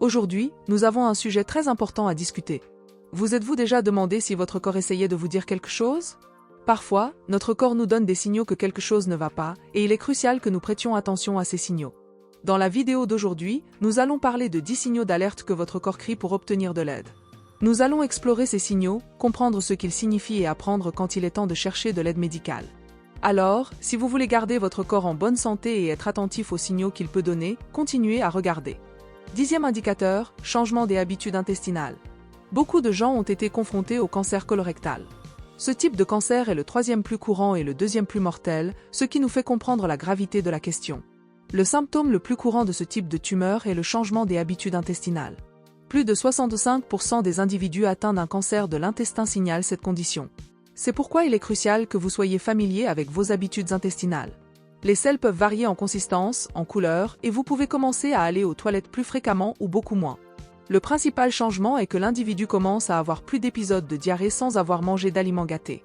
Aujourd'hui, nous avons un sujet très important à discuter. Vous êtes-vous déjà demandé si votre corps essayait de vous dire quelque chose? Parfois, notre corps nous donne des signaux que quelque chose ne va pas, et il est crucial que nous prêtions attention à ces signaux. Dans la vidéo d'aujourd'hui, nous allons parler de 10 signaux d'alerte que votre corps crie pour obtenir de l'aide. Nous allons explorer ces signaux, comprendre ce qu'ils signifient et apprendre quand il est temps de chercher de l'aide médicale. Alors, si vous voulez garder votre corps en bonne santé et être attentif aux signaux qu'il peut donner, continuez à regarder. 10e indicateur, changement des habitudes intestinales. Beaucoup de gens ont été confrontés au cancer colorectal. Ce type de cancer est le 3e plus courant et le 2e plus mortel, ce qui nous fait comprendre la gravité de la question. Le symptôme le plus courant de ce type de tumeur est le changement des habitudes intestinales. Plus de 65% des individus atteints d'un cancer de l'intestin signalent cette condition. C'est pourquoi il est crucial que vous soyez familier avec vos habitudes intestinales. Les selles peuvent varier en consistance, en couleur, et vous pouvez commencer à aller aux toilettes plus fréquemment ou beaucoup moins. Le principal changement est que l'individu commence à avoir plus d'épisodes de diarrhée sans avoir mangé d'aliments gâtés.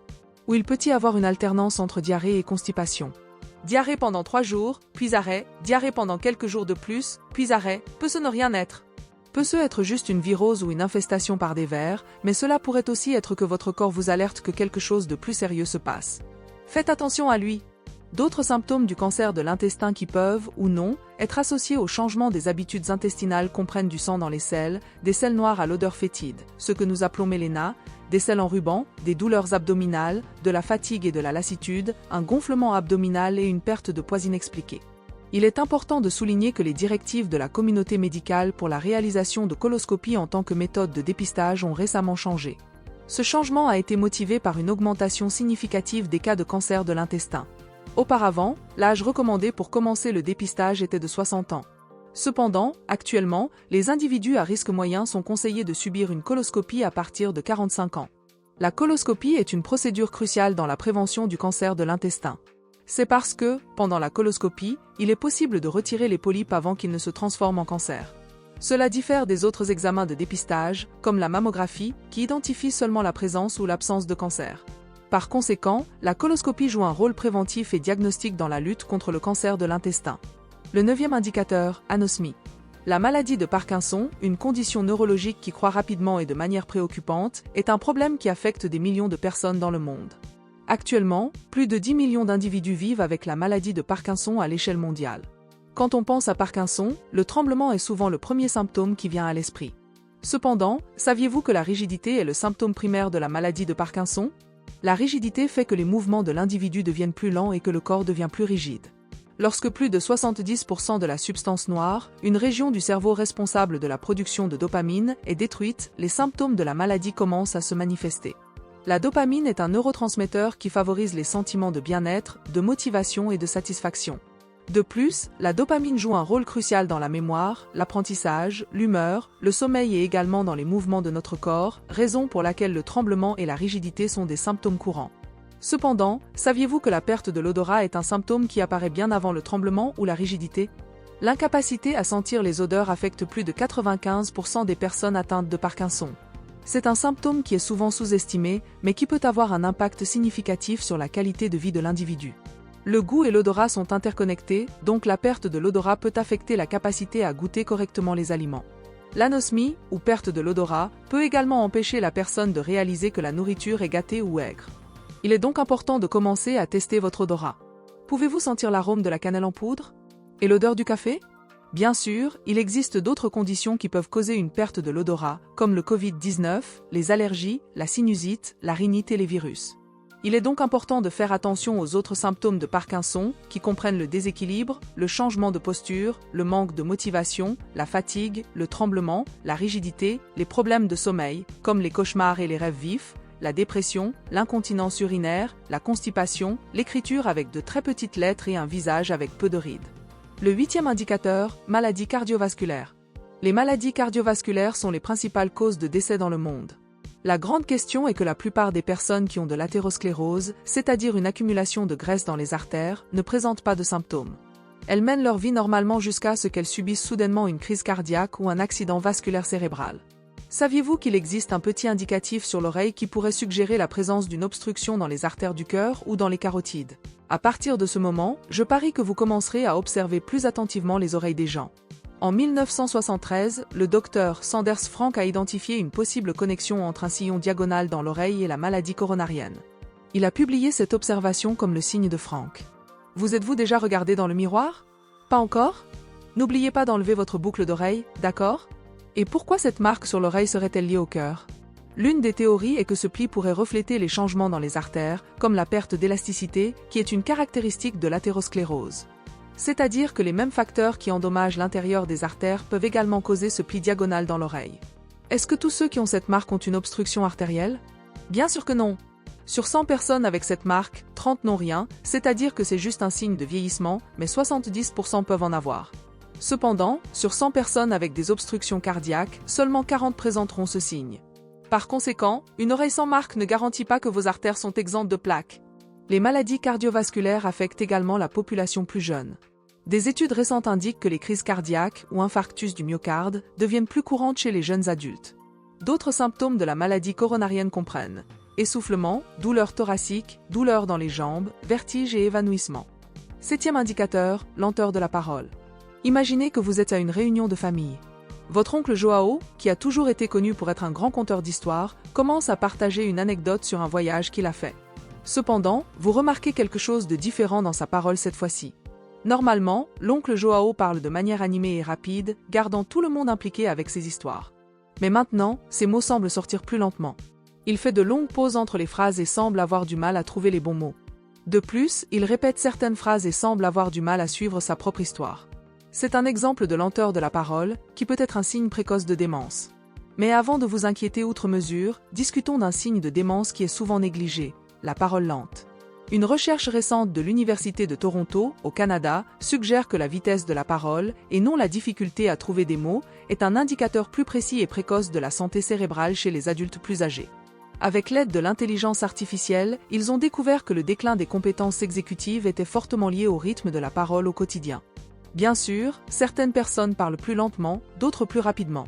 Ou il peut y avoir une alternance entre diarrhée et constipation. Diarrhée pendant 3 jours, puis arrêt, diarrhée pendant quelques jours de plus, puis arrêt, peut ce ne rien être. Peut ce être juste une virose ou une infestation par des vers, mais cela pourrait aussi être que votre corps vous alerte que quelque chose de plus sérieux se passe. Faites attention à lui. D'autres symptômes du cancer de l'intestin qui peuvent, ou non, être associés au changement des habitudes intestinales comprennent du sang dans les selles, des selles noires à l'odeur fétide, ce que nous appelons méléna, des selles en ruban, des douleurs abdominales, de la fatigue et de la lassitude, un gonflement abdominal et une perte de poids inexpliquée. Il est important de souligner que les directives de la communauté médicale pour la réalisation de coloscopies en tant que méthode de dépistage ont récemment changé. Ce changement a été motivé par une augmentation significative des cas de cancer de l'intestin. Auparavant, l'âge recommandé pour commencer le dépistage était de 60 ans. Cependant, actuellement, les individus à risque moyen sont conseillés de subir une coloscopie à partir de 45 ans. La coloscopie est une procédure cruciale dans la prévention du cancer de l'intestin. C'est parce que, pendant la coloscopie, il est possible de retirer les polypes avant qu'ils ne se transforment en cancer. Cela diffère des autres examens de dépistage, comme la mammographie, qui identifie seulement la présence ou l'absence de cancer. Par conséquent, la coloscopie joue un rôle préventif et diagnostique dans la lutte contre le cancer de l'intestin. Le 9e indicateur, anosmie. La maladie de Parkinson, une condition neurologique qui croît rapidement et de manière préoccupante, est un problème qui affecte des millions de personnes dans le monde. Actuellement, plus de 10 millions d'individus vivent avec la maladie de Parkinson à l'échelle mondiale. Quand on pense à Parkinson, le tremblement est souvent le premier symptôme qui vient à l'esprit. Cependant, saviez-vous que la rigidité est le symptôme primaire de la maladie de Parkinson? La rigidité fait que les mouvements de l'individu deviennent plus lents et que le corps devient plus rigide. Lorsque plus de 70% de la substance noire, une région du cerveau responsable de la production de dopamine, est détruite, les symptômes de la maladie commencent à se manifester. La dopamine est un neurotransmetteur qui favorise les sentiments de bien-être, de motivation et de satisfaction. De plus, la dopamine joue un rôle crucial dans la mémoire, l'apprentissage, l'humeur, le sommeil et également dans les mouvements de notre corps, raison pour laquelle le tremblement et la rigidité sont des symptômes courants. Cependant, saviez-vous que la perte de l'odorat est un symptôme qui apparaît bien avant le tremblement ou la rigidité? L'incapacité à sentir les odeurs affecte plus de 95% des personnes atteintes de Parkinson. C'est un symptôme qui est souvent sous-estimé, mais qui peut avoir un impact significatif sur la qualité de vie de l'individu. Le goût et l'odorat sont interconnectés, donc la perte de l'odorat peut affecter la capacité à goûter correctement les aliments. L'anosmie, ou perte de l'odorat, peut également empêcher la personne de réaliser que la nourriture est gâtée ou aigre. Il est donc important de commencer à tester votre odorat. Pouvez-vous sentir l'arôme de la cannelle en poudre? Et l'odeur du café? Bien sûr, il existe d'autres conditions qui peuvent causer une perte de l'odorat, comme le Covid-19, les allergies, la sinusite, la rhinite et les virus. Il est donc important de faire attention aux autres symptômes de Parkinson, qui comprennent le déséquilibre, le changement de posture, le manque de motivation, la fatigue, le tremblement, la rigidité, les problèmes de sommeil, comme les cauchemars et les rêves vifs, la dépression, l'incontinence urinaire, la constipation, l'écriture avec de très petites lettres et un visage avec peu de rides. Le 8e indicateur, maladie cardiovasculaire. Les maladies cardiovasculaires sont les principales causes de décès dans le monde. La grande question est que la plupart des personnes qui ont de l'athérosclérose, c'est-à-dire une accumulation de graisse dans les artères, ne présentent pas de symptômes. Elles mènent leur vie normalement jusqu'à ce qu'elles subissent soudainement une crise cardiaque ou un accident vasculaire cérébral. Saviez-vous qu'il existe un petit indicatif sur l'oreille qui pourrait suggérer la présence d'une obstruction dans les artères du cœur ou dans les carotides? À partir de ce moment, je parie que vous commencerez à observer plus attentivement les oreilles des gens. En 1973, le docteur Sanders Frank a identifié une possible connexion entre un sillon diagonal dans l'oreille et la maladie coronarienne. Il a publié cette observation comme le signe de Frank. Vous êtes-vous déjà regardé dans le miroir? Pas encore? N'oubliez pas d'enlever votre boucle d'oreille, d'accord? Et pourquoi cette marque sur l'oreille serait-elle liée au cœur? L'une des théories est que ce pli pourrait refléter les changements dans les artères, comme la perte d'élasticité, qui est une caractéristique de l'athérosclérose. C'est-à-dire que les mêmes facteurs qui endommagent l'intérieur des artères peuvent également causer ce pli diagonal dans l'oreille. Est-ce que tous ceux qui ont cette marque ont une obstruction artérielle? Bien sûr que non. Sur 100 personnes avec cette marque, 30 n'ont rien, c'est-à-dire que c'est juste un signe de vieillissement, mais 70% peuvent en avoir. Cependant, sur 100 personnes avec des obstructions cardiaques, seulement 40 présenteront ce signe. Par conséquent, une oreille sans marque ne garantit pas que vos artères sont exemptes de plaques. Les maladies cardiovasculaires affectent également la population plus jeune. Des études récentes indiquent que les crises cardiaques ou infarctus du myocarde deviennent plus courantes chez les jeunes adultes. D'autres symptômes de la maladie coronarienne comprennent essoufflement, douleurs thoraciques, douleurs dans les jambes, vertiges et évanouissement. 7e indicateur, lenteur de la parole. Imaginez que vous êtes à une réunion de famille. Votre oncle Joao, qui a toujours été connu pour être un grand conteur d'histoires, commence à partager une anecdote sur un voyage qu'il a fait. Cependant, vous remarquez quelque chose de différent dans sa parole cette fois-ci. Normalement, l'oncle Joao parle de manière animée et rapide, gardant tout le monde impliqué avec ses histoires. Mais maintenant, ses mots semblent sortir plus lentement. Il fait de longues pauses entre les phrases et semble avoir du mal à trouver les bons mots. De plus, il répète certaines phrases et semble avoir du mal à suivre sa propre histoire. C'est un exemple de lenteur de la parole, qui peut être un signe précoce de démence. Mais avant de vous inquiéter outre mesure, discutons d'un signe de démence qui est souvent négligé, la parole lente. Une recherche récente de l'Université de Toronto, au Canada, suggère que la vitesse de la parole, et non la difficulté à trouver des mots, est un indicateur plus précis et précoce de la santé cérébrale chez les adultes plus âgés. Avec l'aide de l'intelligence artificielle, ils ont découvert que le déclin des compétences exécutives était fortement lié au rythme de la parole au quotidien. Bien sûr, certaines personnes parlent plus lentement, d'autres plus rapidement.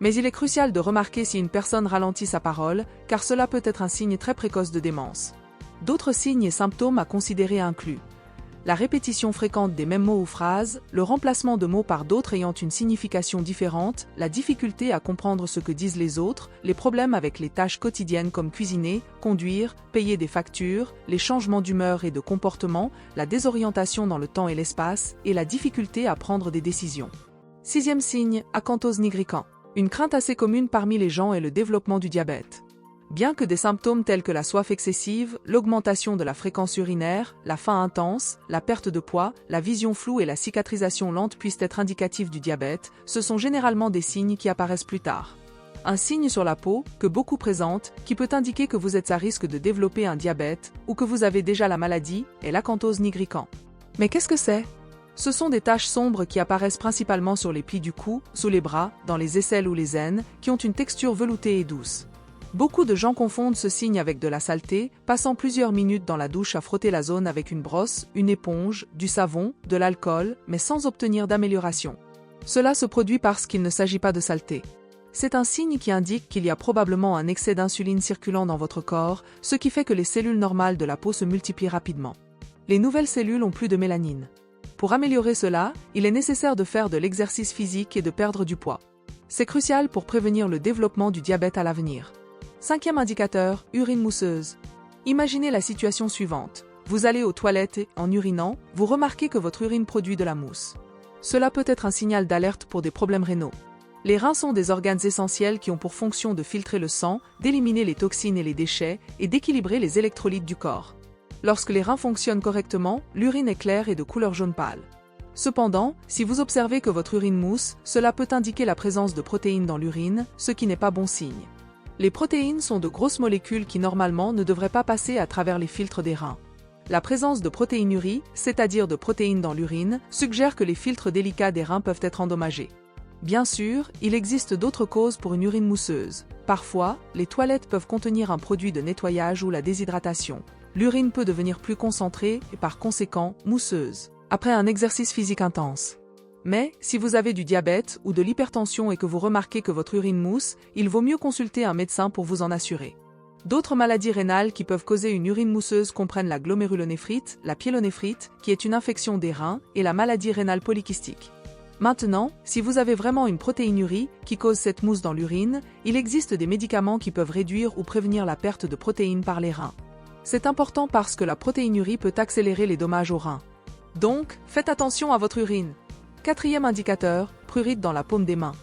Mais il est crucial de remarquer si une personne ralentit sa parole, car cela peut être un signe très précoce de démence. D'autres signes et symptômes à considérer incluent la répétition fréquente des mêmes mots ou phrases, le remplacement de mots par d'autres ayant une signification différente, la difficulté à comprendre ce que disent les autres, les problèmes avec les tâches quotidiennes comme cuisiner, conduire, payer des factures, les changements d'humeur et de comportement, la désorientation dans le temps et l'espace, et la difficulté à prendre des décisions. 6e signe, acanthose nigricans. Une crainte assez commune parmi les gens est le développement du diabète. Bien que des symptômes tels que la soif excessive, l'augmentation de la fréquence urinaire, la faim intense, la perte de poids, la vision floue et la cicatrisation lente puissent être indicatifs du diabète, ce sont généralement des signes qui apparaissent plus tard. Un signe sur la peau, que beaucoup présentent, qui peut indiquer que vous êtes à risque de développer un diabète ou que vous avez déjà la maladie, est l'acanthose nigricans. Mais qu'est-ce que c'est? Ce sont des taches sombres qui apparaissent principalement sur les plis du cou, sous les bras, dans les aisselles ou les aines, qui ont une texture veloutée et douce. Beaucoup de gens confondent ce signe avec de la saleté, passant plusieurs minutes dans la douche à frotter la zone avec une brosse, une éponge, du savon, de l'alcool, mais sans obtenir d'amélioration. Cela se produit parce qu'il ne s'agit pas de saleté. C'est un signe qui indique qu'il y a probablement un excès d'insuline circulant dans votre corps, ce qui fait que les cellules normales de la peau se multiplient rapidement. Les nouvelles cellules ont plus de mélanine. Pour améliorer cela, il est nécessaire de faire de l'exercice physique et de perdre du poids. C'est crucial pour prévenir le développement du diabète à l'avenir. 5e indicateur, urine mousseuse. Imaginez la situation suivante. Vous allez aux toilettes et, en urinant, vous remarquez que votre urine produit de la mousse. Cela peut être un signal d'alerte pour des problèmes rénaux. Les reins sont des organes essentiels qui ont pour fonction de filtrer le sang, d'éliminer les toxines et les déchets, et d'équilibrer les électrolytes du corps. Lorsque les reins fonctionnent correctement, l'urine est claire et de couleur jaune pâle. Cependant, si vous observez que votre urine mousse, cela peut indiquer la présence de protéines dans l'urine, ce qui n'est pas bon signe. Les protéines sont de grosses molécules qui normalement ne devraient pas passer à travers les filtres des reins. La présence de protéinurie, c'est-à-dire de protéines dans l'urine, suggère que les filtres délicats des reins peuvent être endommagés. Bien sûr, il existe d'autres causes pour une urine mousseuse. Parfois, les toilettes peuvent contenir un produit de nettoyage ou la déshydratation. L'urine peut devenir plus concentrée et par conséquent mousseuse, après un exercice physique intense. Mais, si vous avez du diabète ou de l'hypertension et que vous remarquez que votre urine mousse, il vaut mieux consulter un médecin pour vous en assurer. D'autres maladies rénales qui peuvent causer une urine mousseuse comprennent la glomérulonéphrite, la pyélonéphrite, qui est une infection des reins, et la maladie rénale polykystique. Maintenant, si vous avez vraiment une protéinurie qui cause cette mousse dans l'urine, il existe des médicaments qui peuvent réduire ou prévenir la perte de protéines par les reins. C'est important parce que la protéinurie peut accélérer les dommages aux reins. Donc, faites attention à votre urine. Quatrième indicateur, prurite dans la paume des mains.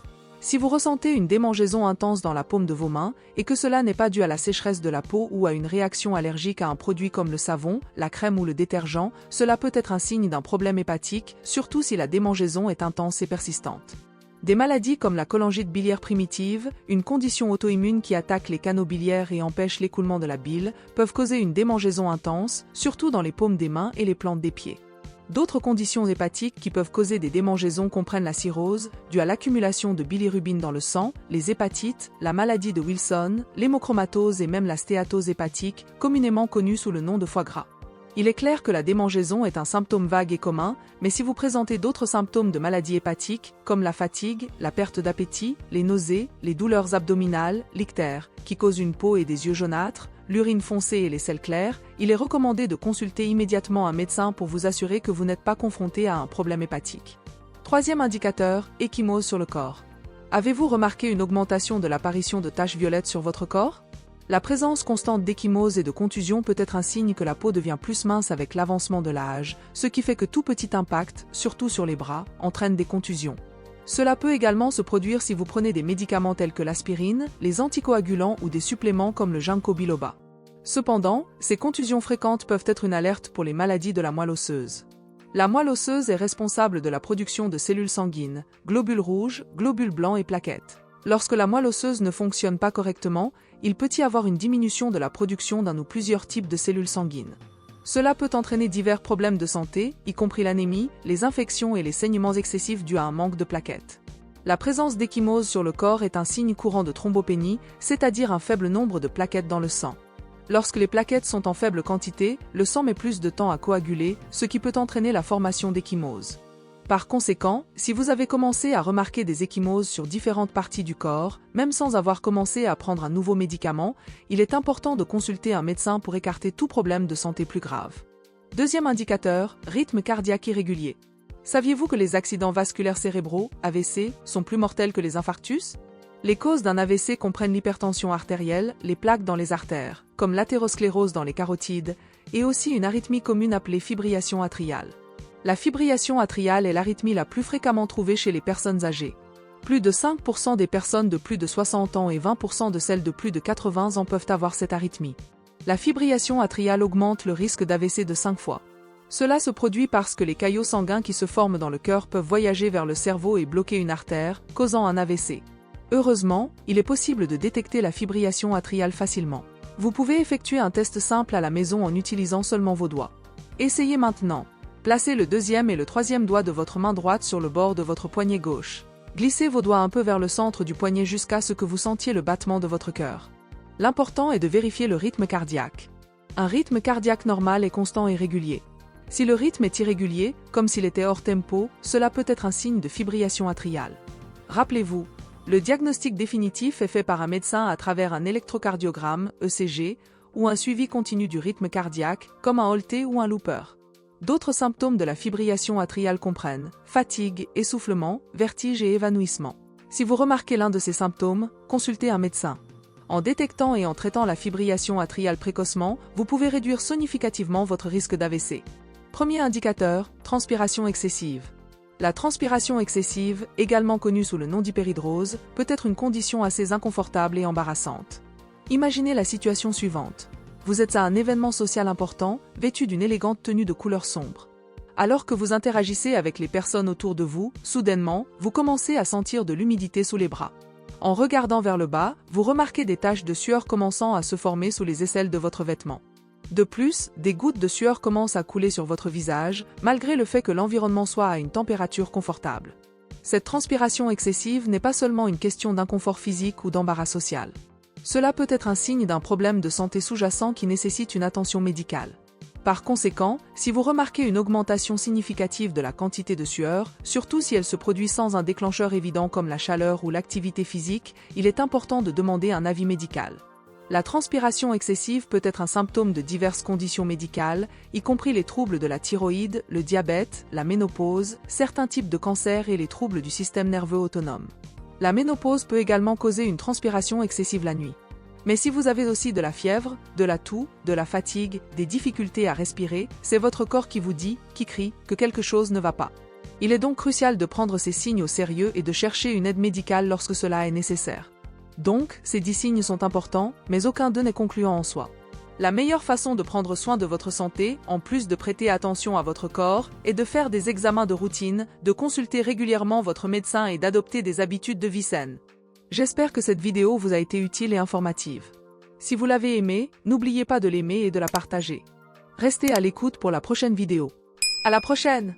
Si vous ressentez une démangeaison intense dans la paume de vos mains et que cela n'est pas dû à la sécheresse de la peau ou à une réaction allergique à un produit comme le savon, la crème ou le détergent, cela peut être un signe d'un problème hépatique, surtout si la démangeaison est intense et persistante. Des maladies comme la cholangite biliaire primitive, une condition auto-immune qui attaque les canaux biliaires et empêche l'écoulement de la bile, peuvent causer une démangeaison intense, surtout dans les paumes des mains et les plantes des pieds. D'autres conditions hépatiques qui peuvent causer des démangeaisons comprennent la cirrhose, due à l'accumulation de bilirubine dans le sang, les hépatites, la maladie de Wilson, l'hémochromatose et même la stéatose hépatique, communément connue sous le nom de foie gras. Il est clair que la démangeaison est un symptôme vague et commun, mais si vous présentez d'autres symptômes de maladie hépatique, comme la fatigue, la perte d'appétit, les nausées, les douleurs abdominales, l'ictère, qui cause une peau et des yeux jaunâtres, l'urine foncée et les selles claires, il est recommandé de consulter immédiatement un médecin pour vous assurer que vous n'êtes pas confronté à un problème hépatique. Troisième indicateur, ecchymose sur le corps. Avez-vous remarqué une augmentation de l'apparition de taches violettes sur votre corps? La présence constante d'ecchymose et de contusions peut être un signe que la peau devient plus mince avec l'avancement de l'âge, ce qui fait que tout petit impact, surtout sur les bras, entraîne des contusions. Cela peut également se produire si vous prenez des médicaments tels que l'aspirine, les anticoagulants ou des suppléments comme le ginkgo biloba. Cependant, ces contusions fréquentes peuvent être une alerte pour les maladies de la moelle osseuse. La moelle osseuse est responsable de la production de cellules sanguines, globules rouges, globules blancs et plaquettes. Lorsque la moelle osseuse ne fonctionne pas correctement, il peut y avoir une diminution de la production d'un ou plusieurs types de cellules sanguines. Cela peut entraîner divers problèmes de santé, y compris l'anémie, les infections et les saignements excessifs dus à un manque de plaquettes. La présence d'ecchymose sur le corps est un signe courant de thrombopénie, c'est-à-dire un faible nombre de plaquettes dans le sang. Lorsque les plaquettes sont en faible quantité, le sang met plus de temps à coaguler, ce qui peut entraîner la formation d'ecchymose. Par conséquent, si vous avez commencé à remarquer des ecchymoses sur différentes parties du corps, même sans avoir commencé à prendre un nouveau médicament, il est important de consulter un médecin pour écarter tout problème de santé plus grave. Deuxième indicateur, rythme cardiaque irrégulier. Saviez-vous que les accidents vasculaires cérébraux, AVC, sont plus mortels que les infarctus? Les causes d'un AVC comprennent l'hypertension artérielle, les plaques dans les artères, comme l'athérosclérose dans les carotides, et aussi une arythmie commune appelée fibrillation atriale. La fibrillation atriale est l'arythmie la plus fréquemment trouvée chez les personnes âgées. Plus de 5% des personnes de plus de 60 ans et 20% de celles de plus de 80 ans peuvent avoir cette arythmie. La fibrillation atriale augmente le risque d'AVC de 5 fois. Cela se produit parce que les caillots sanguins qui se forment dans le cœur peuvent voyager vers le cerveau et bloquer une artère, causant un AVC. Heureusement, il est possible de détecter la fibrillation atriale facilement. Vous pouvez effectuer un test simple à la maison en utilisant seulement vos doigts. Essayez maintenant. Placez le deuxième et le troisième doigt de votre main droite sur le bord de votre poignet gauche. Glissez vos doigts un peu vers le centre du poignet jusqu'à ce que vous sentiez le battement de votre cœur. L'important est de vérifier le rythme cardiaque. Un rythme cardiaque normal est constant et régulier. Si le rythme est irrégulier, comme s'il était hors tempo, cela peut être un signe de fibrillation atriale. Rappelez-vous, le diagnostic définitif est fait par un médecin à travers un électrocardiogramme, ECG, ou un suivi continu du rythme cardiaque, comme un Holter ou un Looper. D'autres symptômes de la fibrillation atriale comprennent fatigue, essoufflement, vertige et évanouissement. Si vous remarquez l'un de ces symptômes, consultez un médecin. En détectant et en traitant la fibrillation atriale précocement, vous pouvez réduire significativement votre risque d'AVC. Premier indicateur, transpiration excessive. La transpiration excessive, également connue sous le nom d'hyperhidrose, peut être une condition assez inconfortable et embarrassante. Imaginez la situation suivante. Vous êtes à un événement social important, vêtu d'une élégante tenue de couleur sombre. Alors que vous interagissez avec les personnes autour de vous, soudainement, vous commencez à sentir de l'humidité sous les bras. En regardant vers le bas, vous remarquez des taches de sueur commençant à se former sous les aisselles de votre vêtement. De plus, des gouttes de sueur commencent à couler sur votre visage, malgré le fait que l'environnement soit à une température confortable. Cette transpiration excessive n'est pas seulement une question d'inconfort physique ou d'embarras social. Cela peut être un signe d'un problème de santé sous-jacent qui nécessite une attention médicale. Par conséquent, si vous remarquez une augmentation significative de la quantité de sueur, surtout si elle se produit sans un déclencheur évident comme la chaleur ou l'activité physique, il est important de demander un avis médical. La transpiration excessive peut être un symptôme de diverses conditions médicales, y compris les troubles de la thyroïde, le diabète, la ménopause, certains types de cancers et les troubles du système nerveux autonome. La ménopause peut également causer une transpiration excessive la nuit. Mais si vous avez aussi de la fièvre, de la toux, de la fatigue, des difficultés à respirer, c'est votre corps qui vous dit, qui crie, que quelque chose ne va pas. Il est donc crucial de prendre ces signes au sérieux et de chercher une aide médicale lorsque cela est nécessaire. Donc, ces 10 signes sont importants, mais aucun d'eux n'est concluant en soi. La meilleure façon de prendre soin de votre santé, en plus de prêter attention à votre corps, est de faire des examens de routine, de consulter régulièrement votre médecin et d'adopter des habitudes de vie saines. J'espère que cette vidéo vous a été utile et informative. Si vous l'avez aimée, n'oubliez pas de l'aimer et de la partager. Restez à l'écoute pour la prochaine vidéo. À la prochaine!